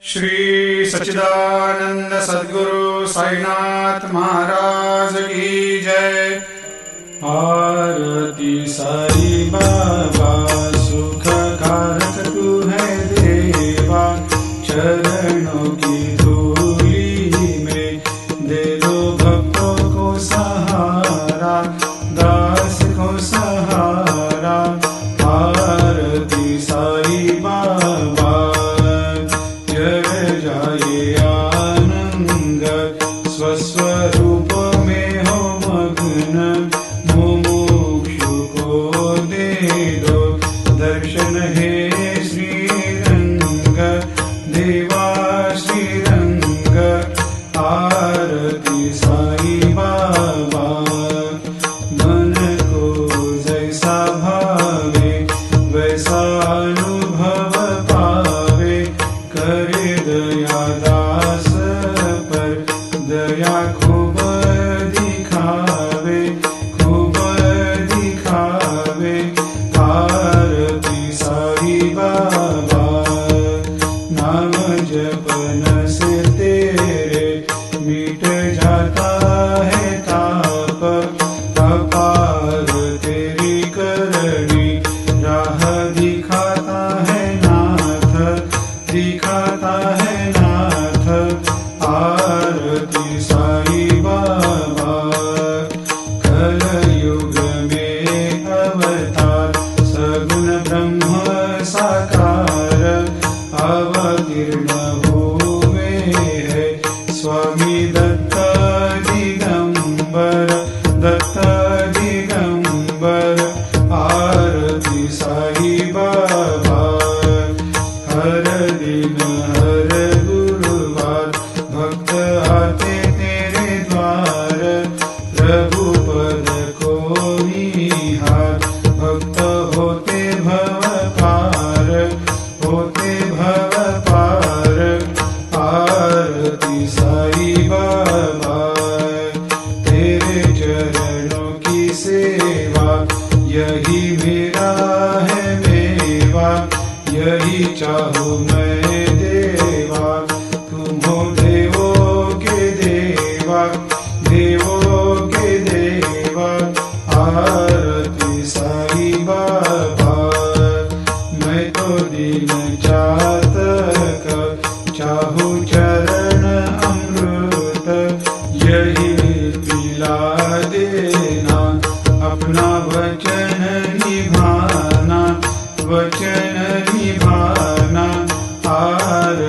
श्री सच्चिदानंद सद्गुरु साईनाथ महाराज की जय। आरती साई बाबा सुख कारक तू है देवा, चरणों की धूली में दे दो भक्तों को सहारा, दास को सहारा। आरती साई बाबा जय जाए आनंद, स्वस्वरूप में हो मग्न, मुमुक्षु को दे दो दर्शन हे श्रीरंग, देवा श्रीरंग। आरती साई बाबा मन को जैसा भावे वैसा अनुभव पावे, करे दया दास पर दया खूब दिखावे, खूब दिखावे। आरती साई बाबा नाम जपन से तेरे मिट जाता है ताप, अपार तेरी करनी राह दिखाता है नाथ, दिखाता है नाथ। आरती साई बाबा कलयुग में अवतार, सगुण ब्रह्म साकार अवतीर्ण हुए है स्वामी दत्त दिगंबर, दत्त दिगंबर। आरती साई बाबा हर दिन हर